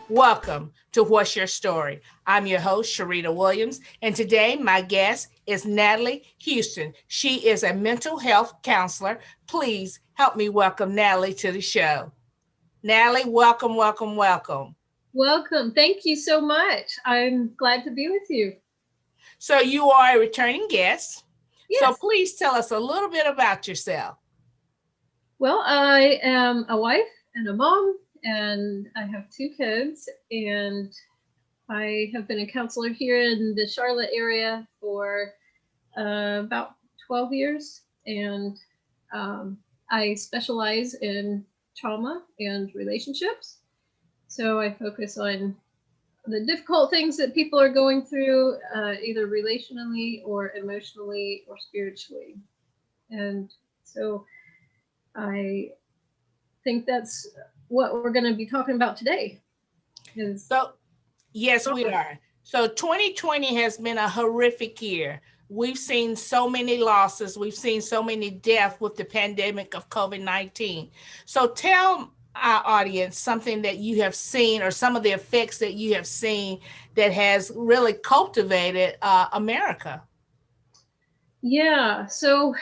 Welcome to What's Your Story? I'm your host, Sherita Williams, and today my guest is Natalie Hutson. She is a mental health counselor. Please help me welcome Natalie to the show. Natalie, welcome, welcome, welcome. Welcome. Thank you so much. I'm glad to be with you. So, you are a returning guest. So, Yes. please tell us a little bit about yourself. Well, I am a wife and a mom, and I have two kids, and I have been a counselor here in the Charlotte area for about 12 years, and um, I specialize in trauma and relationships. So I focus on the difficult things that people are going through, either relationally or emotionally or spiritually. And so I think that's what we're going to be talking about today is So, yes, we trauma. are. So 2020 has been a horrific year. We've seen so many losses. We've seen so many deaths with the pandemic of COVID-19. So tell our audience something that you have seen or some of the effects that you have seen that has really cultivated America. Yeah, so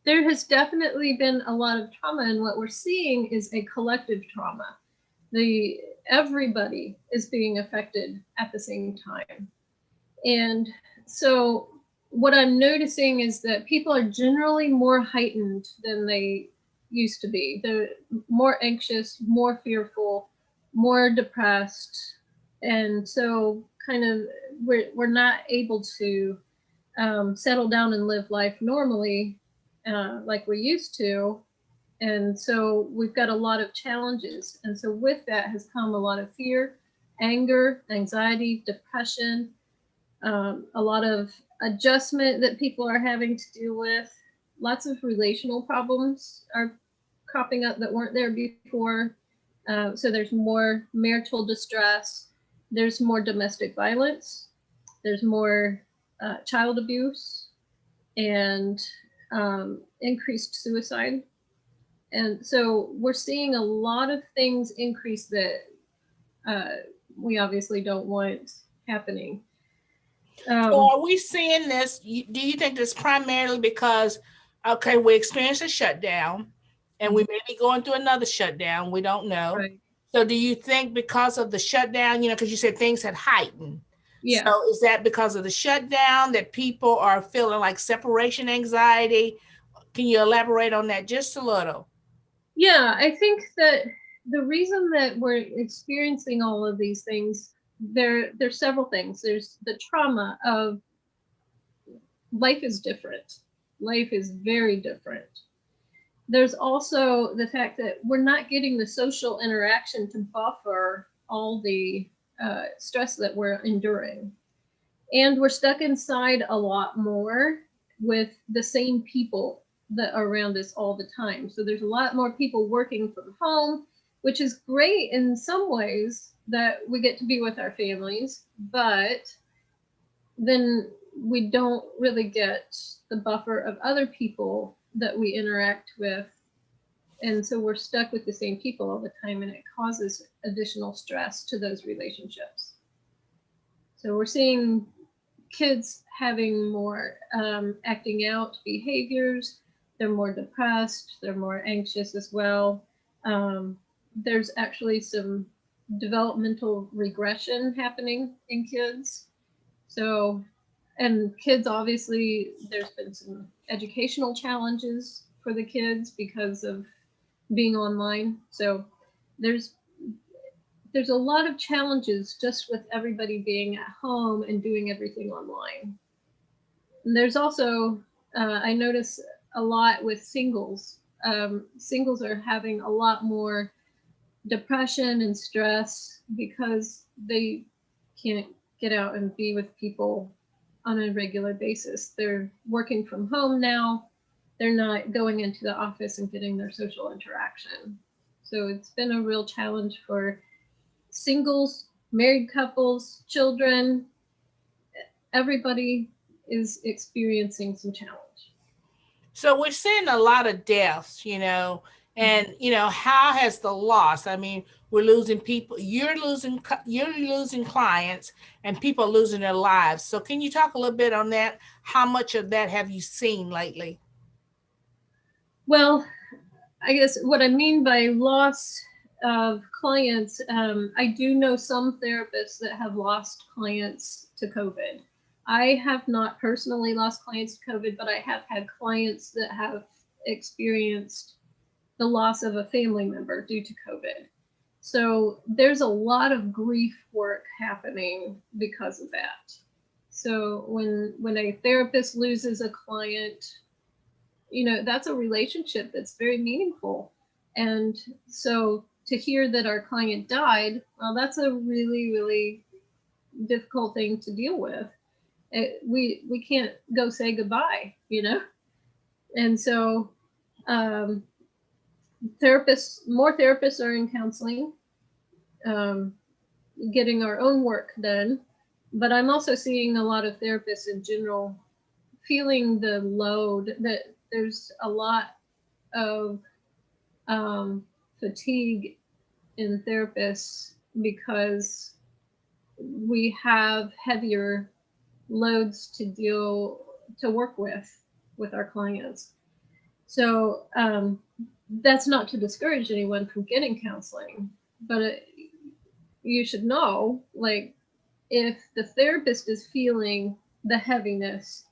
there has definitely been a lot of trauma, and what we're seeing is a collective trauma. The Everybody is being affected at the same time. And so what I'm noticing is that people are generally more heightened than they used to be. They're more anxious, more fearful, more depressed. And so kind of we're not able to settle down and live life normally like we used to. And so we've got a lot of challenges. And so with that has come a lot of fear, anger, anxiety, depression, a lot of adjustment that people are having to deal with. Lots of relational problems are cropping up that weren't there before. So there's more marital distress, there's more domestic violence, there's more child abuse, and increased suicide. And so we're seeing a lot of things increase that uh, we obviously don't want happening. So Um, are we seeing this? Do you think this primarily because, okay, we experienced a shutdown and we may be going through another shutdown. We don't know. right. So do you think because of the shutdown, because you said things had heightened. Yeah. So is that because of the shutdown that people are feeling like separation anxiety? Can you elaborate on that just a little? Yeah, I think that the reason that we're experiencing all of these things, there's several things. There's the trauma of life is different. Life is very different. There's also the fact that we're not getting the social interaction to buffer all the stress that we're enduring. And we're stuck inside a lot more with the same people that are around us all the time. So there's a lot more people working from home, which is great in some ways that we get to be with our families, but then we don't really get the buffer of other people that we interact with. And so we're stuck with the same people all the time, and it causes additional stress to those relationships. So we're seeing kids having more acting out behaviors. They're more depressed. They're more anxious as well. There's actually some developmental regression happening in kids. So, and kids, obviously, there's been some educational challenges for the kids because of being online. So, there's there's a lot of challenges just with everybody being at home and doing everything online. And there's also, I notice a lot with singles. Singles are having a lot more depression and stress because they can't get out and be with people on a regular basis. They're working from home now. They're not going into the office and getting their social interaction. So it's been a real challenge for singles, married couples, children, everybody is experiencing some challenge. So we're seeing a lot of deaths, And how has the loss? I mean, we're losing people. You're losing clients, and people losing their lives. So, can you talk a little bit on that? How much of that have you seen lately? Well, I guess what I mean by loss of clients, I do know some therapists that have lost clients to COVID. I have not personally lost clients to COVID, but I have had clients that have experienced the loss of a family member due to COVID. So there's a lot of grief work happening because of that. So when a therapist loses a client, that's a relationship that's very meaningful. And so to hear that our client died, well, that's a really, really difficult thing to deal with. We can't go say goodbye. And so um, more therapists are in counseling, um, getting our own work done. But I'm also seeing a lot of therapists in general feeling the load that there's a lot of fatigue in therapists because we have heavier loads to work with our clients. So that's not to discourage anyone from getting counseling, but you should know, like, if the therapist is feeling the heaviness,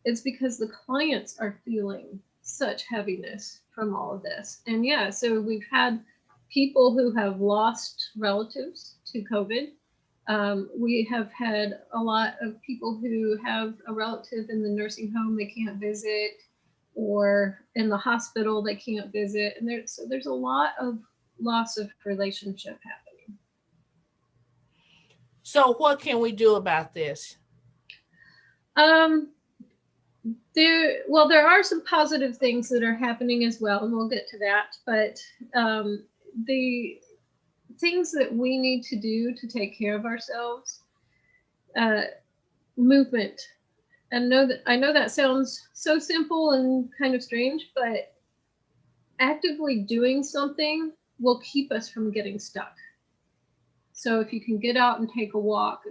it's because the clients are feeling such heaviness from all of this. And yeah, so we've had people who have lost relatives to COVID. We have had a lot of people who have a relative in the nursing home they can't visit, or in the hospital they can't visit. And there's a lot of loss of relationship happening. So, what can we do about this? Um, there are some positive things that are happening as well, and we'll get to that. But the things that we need to do to take care of ourselves, uh, movement. And I know that sounds so simple and kind of strange, but actively doing something will keep us from getting stuck. So if you can get out and take a walk,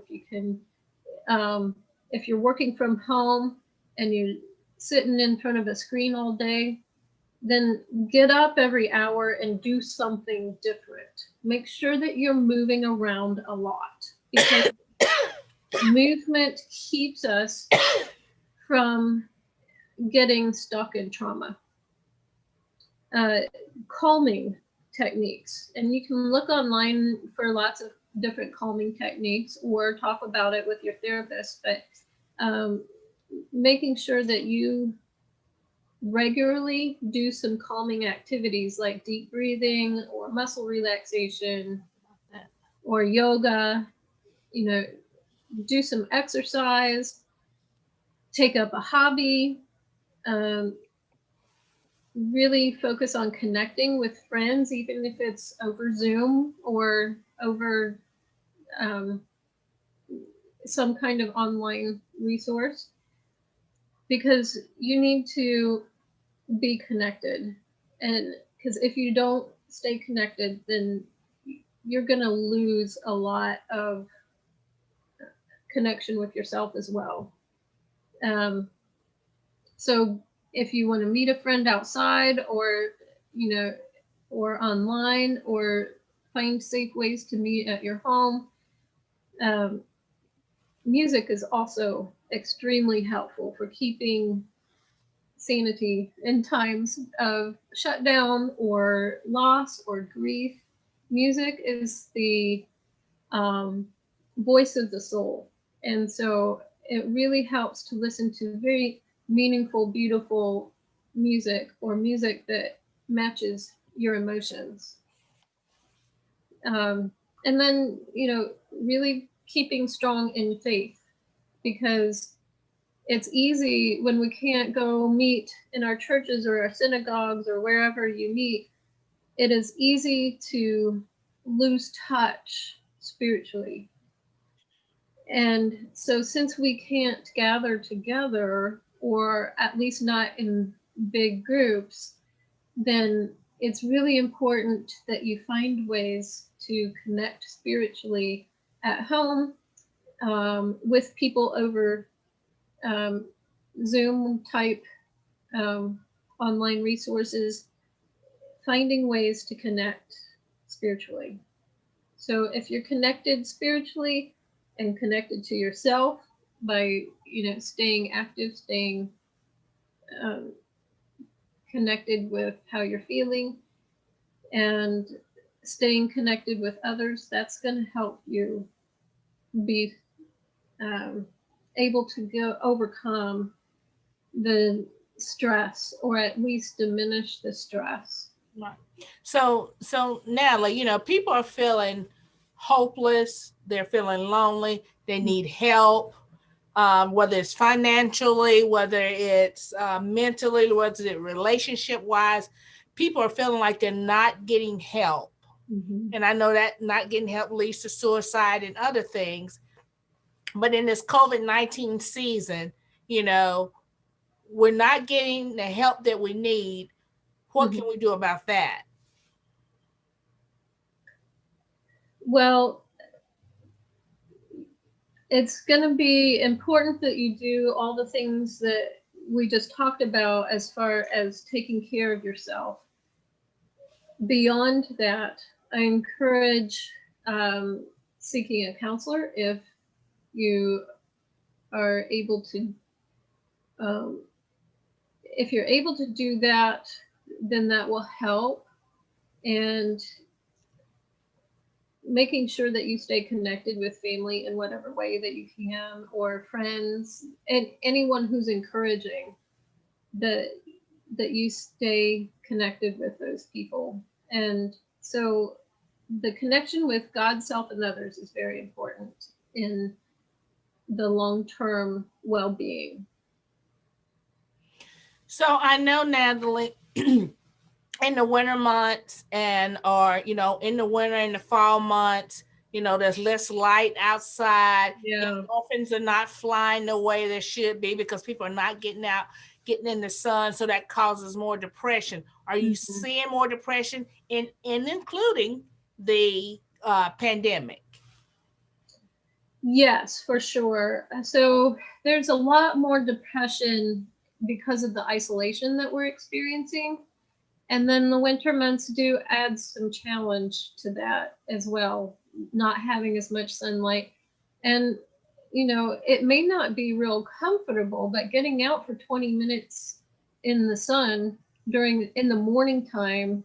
um, if you're working from home and you're sitting in front of a screen all day, then get up every hour and do something different. Make sure that you're moving around a lot, because movement keeps us from getting stuck in trauma. Uh, Calming techniques, and you can look online for lots of different calming techniques or talk about it with your therapist, but um, making sure that you regularly do some calming activities like deep breathing or muscle relaxation or yoga, you know, do some exercise, take up a hobby, um, really focus on connecting with friends, even if it's over Zoom or over um, some kind of online resource, because you need to be connected. And because if you don't stay connected, then you're going to lose a lot of connection with yourself as well. Um, so if you want to meet a friend outside, or you know, or online, or find safe ways to meet at your home, um, music is also extremely helpful for keeping sanity in times of shutdown or loss or grief. Music is the um, voice of the soul. And so it really helps to listen to very meaningful, beautiful music, or music that matches your emotions. And then, really keeping strong in faith, because it's easy when we can't go meet in our churches or our synagogues or wherever you meet. It is easy to lose touch spiritually. And so, since we can't gather together, or at least not in big groups, then it's really important that you find ways to connect spiritually at home, with people over um, Zoom type online resources, finding ways to connect spiritually. So if you're connected spiritually and connected to yourself by, staying active, staying um, connected with how you're feeling, and staying connected with others, that's going to help you be um, able to overcome the stress, or at least diminish the stress. Right. So Natalie, people are feeling hopeless. They're feeling lonely. They need help, whether it's financially, whether it's mentally, whether it's relationship wise. People are feeling like they're not getting help. Mm-hmm. And I know that not getting help leads to suicide and other things. But in this COVID-19 season, you know, we're not getting the help that we need. What Mm-hmm. can we do about that? Well, it's going to be important that you do all the things that we just talked about as far as taking care of yourself. Beyond that, I encourage seeking a counselor if you are able to. Um, if you're able to do that, then that will help. And making sure that you stay connected with family in whatever way that you can, or friends, and anyone who's encouraging that you stay connected with those people. And so the connection with God, self, and others is very important in the long-term well-being. So I know, Natalie, in the winter months in the winter and the fall months, there's less light outside. Yeah. Dolphins are not flying the way they should be because people are not getting out, getting in the sun. So that causes more depression. Are you Mm-hmm. seeing more depression in including the pandemic? Yes, for sure. So there's a lot more depression because of the isolation that we're experiencing. And then the winter months do add some challenge to that as well, not having as much sunlight. And, it may not be real comfortable, but getting out for 20 minutes in the sun in the morning time,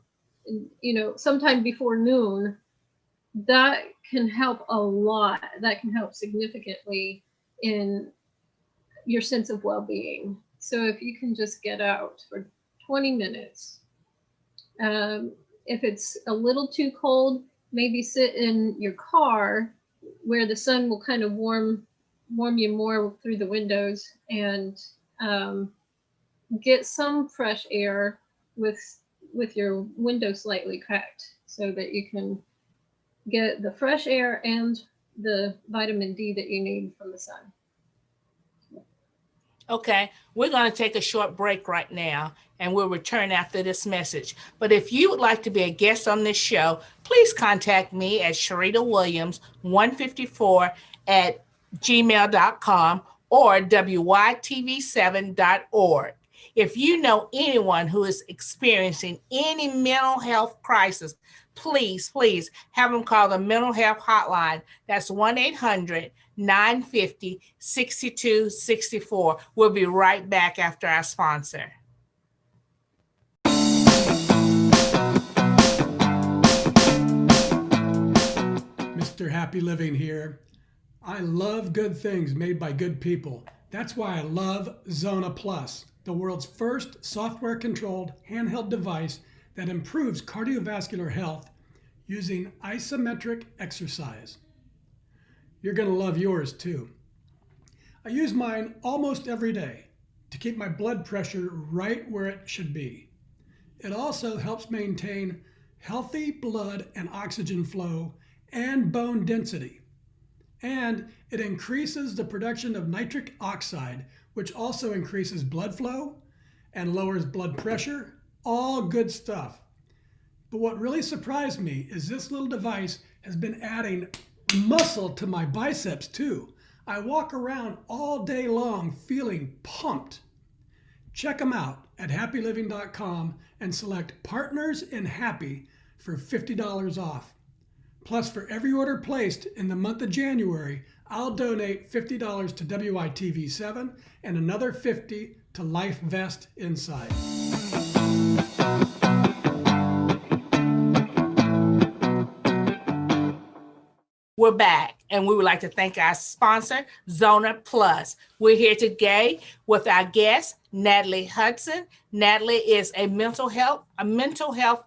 sometime before noon, that can help a lot. That can help significantly in your sense of well-being. So if you can just get out for 20 minutes, if it's a little too cold, maybe sit in your car where the sun will kind of warm you more through the windows, and get some fresh air with your window slightly cracked, so that you can get the fresh air and the vitamin D that you need from the sun. Okay, we're going to take a short break right now and we'll return after this message. But if you would like to be a guest on this show, please contact me at Sherita Williams 154 at gmail.com or WYTV7.org. If you know anyone who is experiencing any mental health crisis, please have them call the mental health hotline. That's 1-800-950-6264. We'll be right back after our sponsor. Mr. Happy Living here. I love good things made by good people. That's why I love Zona Plus, the world's first software-controlled handheld device that improves cardiovascular health using isometric exercise. You're going to love yours too. I use mine almost every day to keep my blood pressure right where it should be. It also helps maintain healthy blood and oxygen flow and bone density. And it increases the production of nitric oxide, which also increases blood flow and lowers blood pressure. All good stuff. But what really surprised me is this little device has been adding muscle to my biceps too. I walk around all day long feeling pumped. Check them out at happyliving.com and select Partners in Happy for $50 off. Plus, for every order placed in the month of January, I'll donate $50 to WYTV7 and another $50 to Life Vest Inside. We're back, and we would like to thank our sponsor, Zona Plus. We're here today with our guest, Natalie Hutson. Natalie is a mental health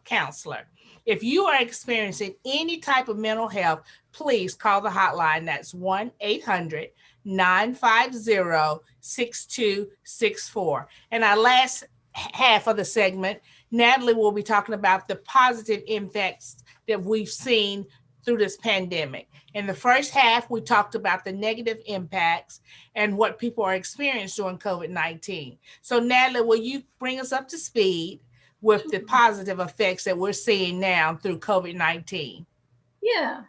counselor. If you are experiencing any type of mental health, please call the hotline. That's 1-800-950-6264. And our last half of the segment, Natalie will be talking about the positive impacts that we've seen through this pandemic. In the first half, we talked about the negative impacts and what people are experiencing during COVID-19. So Natalie, will you bring us up to speed with the positive effects that we're seeing now through COVID-19? Yeah.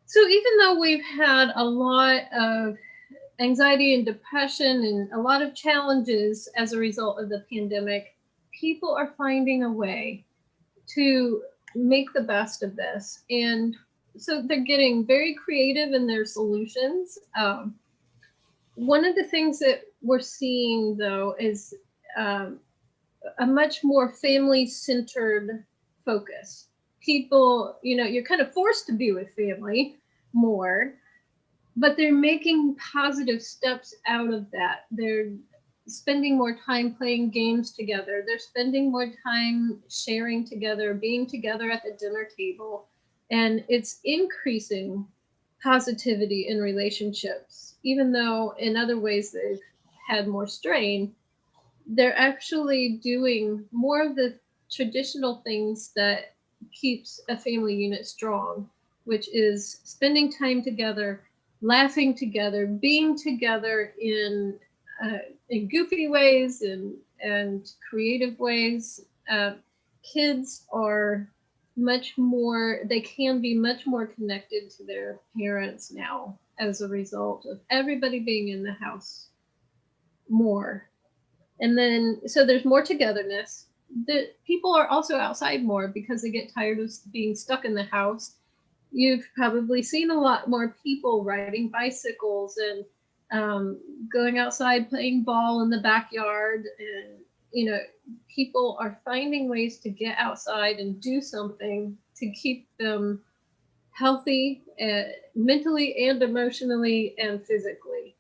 So even though we've had a lot of anxiety and depression and a lot of challenges as a result of the pandemic, people are finding a way to make the best of this. And so they're getting very creative in their solutions. One of the things that we're seeing, though, is a much more family-centered focus. People, you're kind of forced to be with family more, but they're making positive steps out of that. They're spending more time playing games together. They're spending more time sharing together, being together at the dinner table. And it's increasing positivity in relationships, even though in other ways they've had more strain. They're actually doing more of the traditional things that keeps a family unit strong, which is spending time together, laughing together, being together in goofy ways and creative ways. Kids are they can be much more connected to their parents now as a result of everybody being in the house more. And then, so there's more togetherness. The people are also outside more because they get tired of being stuck in the house. You've probably seen a lot more people riding bicycles and going outside playing ball in the backyard. And, people are finding ways to get outside and do something to keep them healthy, mentally and emotionally and physically.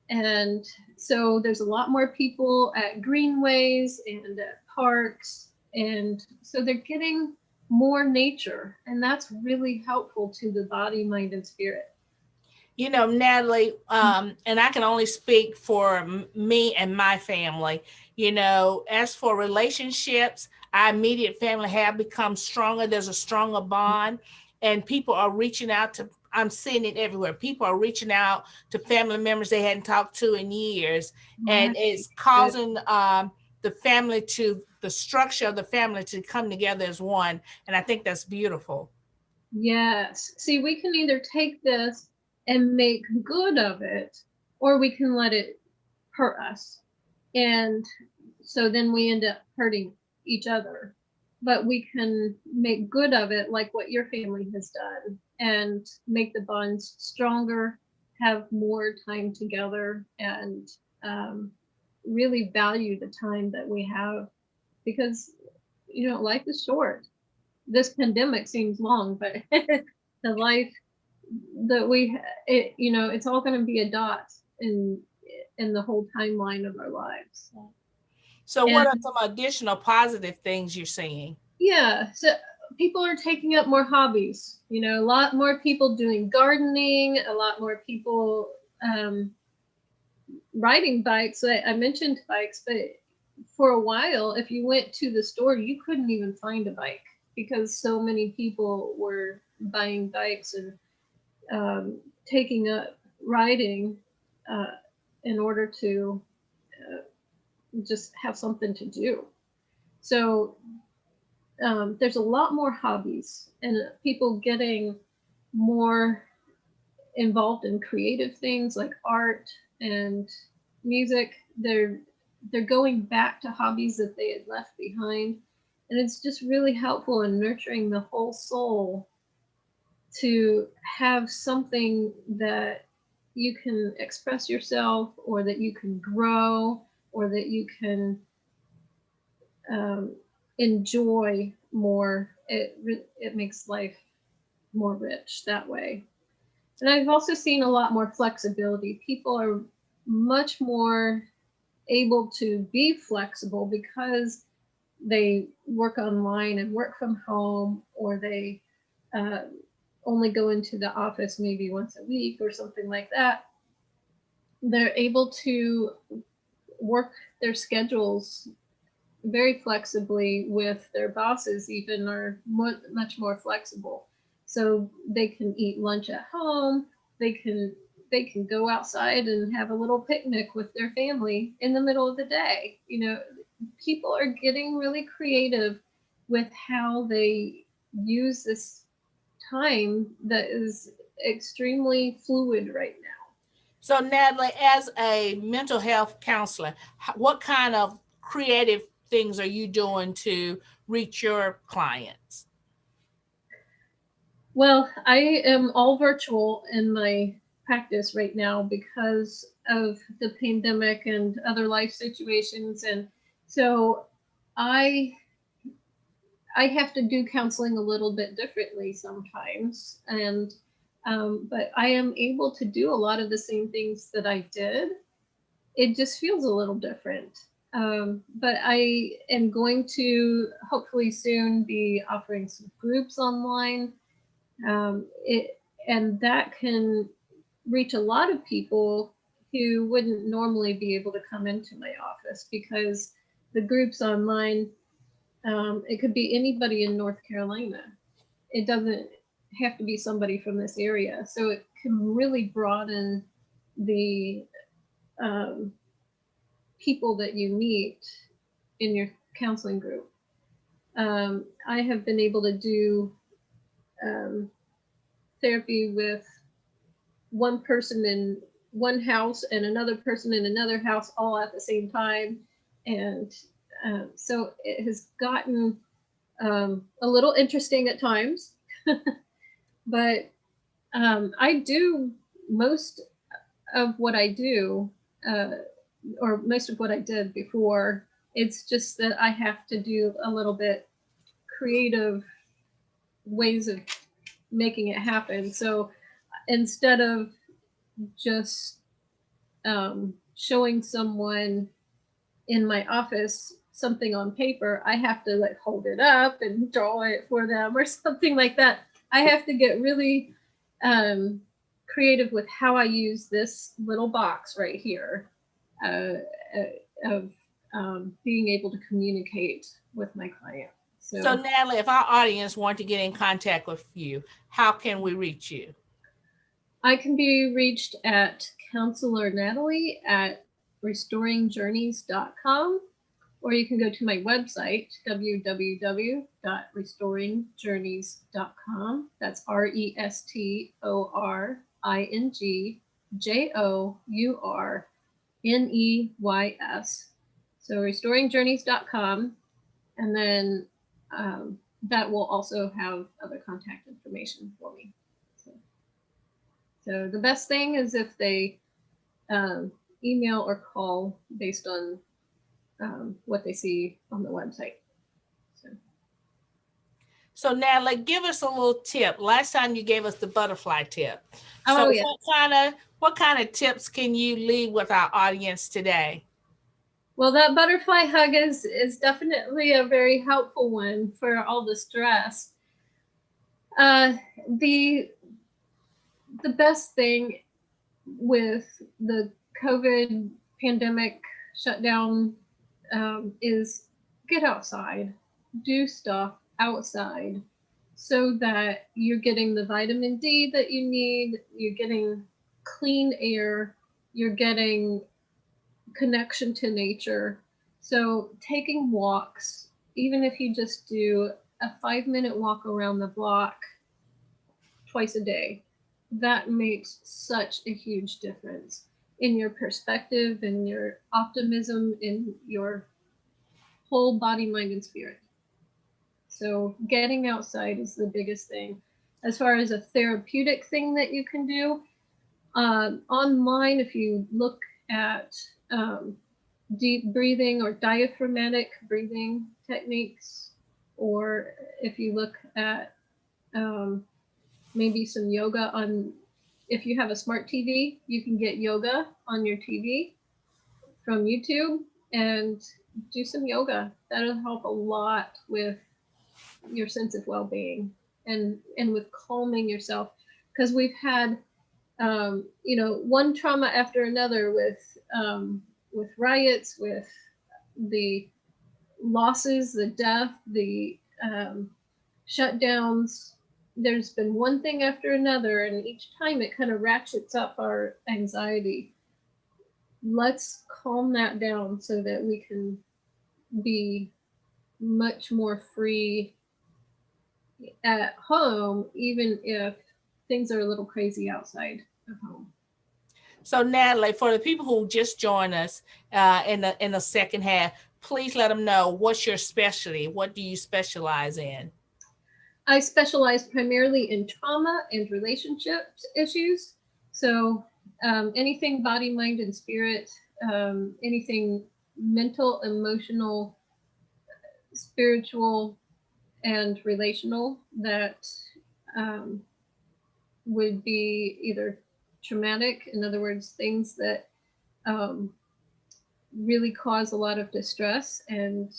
And so there's a lot more people at greenways and at parks. And so they're getting more nature. And that's really helpful to the body, mind, and spirit. Natalie, and I can only speak for me and my family, as for relationships, our immediate family have become stronger. There's a stronger bond, and people are reaching out I'm seeing it everywhere. People are reaching out to family members they hadn't talked to in years, and it's causing the structure of the family to come together as one. And I think that's beautiful. Yes. See, we can either take this and make good of it, or we can let it hurt us. And so then we end up hurting each other. But we can make good of it, like what your family has done, and make the bonds stronger, have more time together, and really value the time that we have, because life is short. This pandemic seems long, but the life that it's all going to be a dot in the whole timeline of our lives. So what are some additional positive things you're seeing? Yeah, so people are taking up more hobbies. A lot more people doing gardening, a lot more people riding bikes. I mentioned bikes, but for a while, if you went to the store, you couldn't even find a bike because so many people were buying bikes and taking up riding in order to just have something to do. So there's a lot more hobbies and people getting more involved in creative things like art and music. They're going back to hobbies that they had left behind, and it's just really helpful in nurturing the whole soul to have something that you can express yourself, or that you can grow, or that you can um, enjoy more. It makes life more rich that way. And I've also seen a lot more flexibility. People are much more able to be flexible because they work online and work from home, or they uh, only go into the office maybe once a week or something like that. They're able to work their schedules very flexibly with their bosses, even are much more flexible. So they can eat lunch at home. They can go outside and have a little picnic with their family in the middle of the day. People are getting really creative with how they use this time that is extremely fluid right now. So, Natalie, as a mental health counselor, what kind of creative things are you doing to reach your clients? Well, I am all virtual in my practice right now because of the pandemic and other life situations. And so I I have to do counseling a little bit differently sometimes. And but I am able to do a lot of the same things that I did. It just feels a little different. But I am going to hopefully soon be offering some groups online. It and that can reach a lot of people who wouldn't normally be able to come into my office, because the groups online, it could be anybody in North Carolina. It doesn't have to be somebody from this area, so it can really broaden the um, people that you meet in your counseling group. I have been able to do um, therapy with one person in one house and another person in another house all at the same time. And so it has gotten a little interesting at times. But I do most of what I do, uh, or most of what I did before. It's just that I have to do a little bit creative ways of making it happen. So instead of just showing someone in my office something on paper, I have to like hold it up and draw it for them or something like that. I have to get really um, creative with how I use this little box right here, uh, of being able to communicate with my client. So, So Natalie, if our audience want to get in contact with you, how can we reach you? I can be reached at Counselor Natalie at restoringjourneys.com, or you can go to my website, www.restoringjourneys.com. That's RESTORINGJOURNEYS. So restoringjourneys.com. And then that will also have other contact information for me. So the best thing is if they um, email or call based on what they see on the website. So, Natalie, give us a little tip. Last time you gave us the butterfly tip. So, Oh yeah. what kind of tips can you leave with our audience today? Well, that butterfly hug is definitely a very helpful one for all the stress. Uh, the the best thing with the COVID pandemic shutdown is get outside, do stuff outside, so that you're getting the vitamin D that you need, you're getting clean air, you're getting connection to nature. So taking walks, even if you just do a 5-minute walk around the block twice a day, that makes such a huge difference in your perspective, in your optimism, in your whole body, mind, and spirit. So getting outside is the biggest thing. As far as a therapeutic thing that you can do, online, if you look at deep breathing or diaphragmatic breathing techniques, or if you look at maybe some yoga on, if you have a smart TV, you can get yoga on your TV from YouTube and do some yoga. That'll help a lot with your sense of well-being and with calming yourself, because we've had one trauma after another with riots, with the losses, the death, the shutdowns. There's been one thing after another, and each time it kind of ratchets up our anxiety. Let's calm that down so that we can be much more free at home, even if things are a little crazy outside of home. So Natalie, for the people who just joined us in the second half, please let them know, what's your specialty? What do you specialize in? I specialize primarily in trauma and relationship issues. So anything body, mind, and spirit, anything mental, emotional, spiritual, and relational that would be either traumatic, in other words, things that really cause a lot of distress, and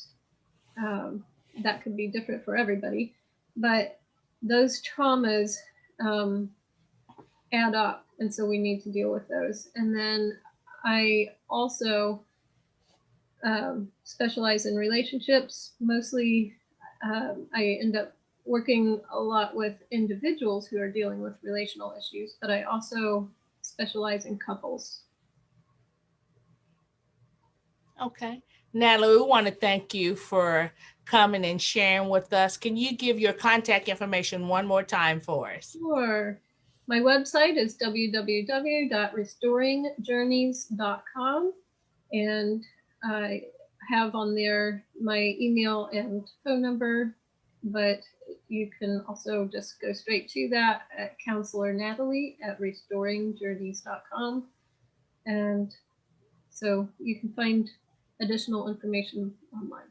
that could be different for everybody. But those traumas add up, and so we need to deal with those. And then I also specialize in relationships. Mostly, I end up working a lot with individuals who are dealing with relational issues, but I also specialize in couples. Okay. Natalie, we want to thank you for coming and sharing with us. Can you give your contact information one more time for us? Sure. My website is www.restoringjourneys.com, and I have on there my email and phone number, but you can also just go straight to that at Counselor Natalie at restoringjourneys.com. And so you can find additional information online.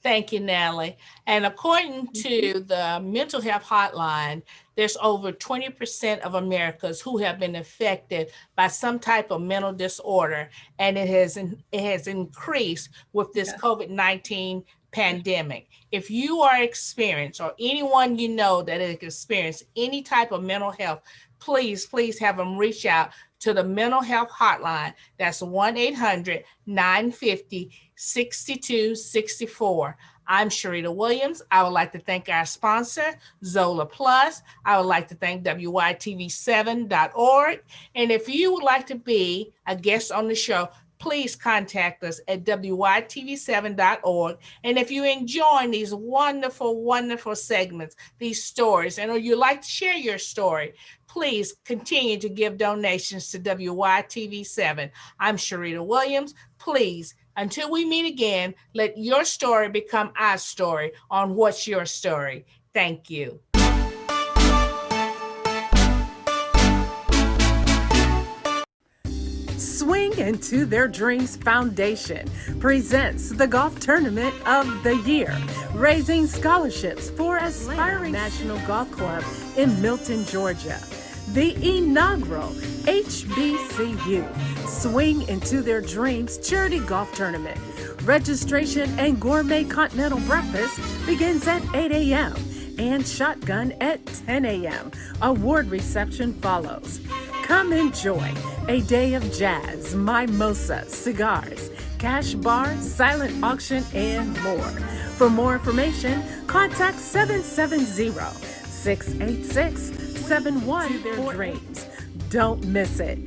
Thank you, Natalie. And according to the mental health hotline, there's over 20% of Americans who have been affected by some type of mental disorder, and it has increased with this COVID-19 pandemic. If you are experienced, or anyone you know that has experienced any type of mental health, please have them reach out to the mental health hotline. That's 1-800-950-6264. I'm Sherita Williams. I would like to thank our sponsor, Zola Plus. I would like to thank WYTV7.org. And if you would like to be a guest on the show, please contact us at WYTV7.org. And if you enjoy these wonderful, wonderful segments, these stories, and or you'd like to share your story, please continue to give donations to WYTV7. I'm Sherita Williams. Please, until we meet again, let your story become our story on What's Your Story. Thank you. Swing Into Their Dreams Foundation presents the golf tournament of the year, raising scholarships for aspiring National Golf Club in Milton, Georgia. The inaugural HBCU Swing Into Their Dreams Charity Golf Tournament. Registration and gourmet continental breakfast begins at 8 a.m. and shotgun at 10 a.m. Award reception follows. Come enjoy a day of jazz, mimosa, cigars, cash bar, silent auction, and more. For more information, contact 770-686-7143. Don't miss it.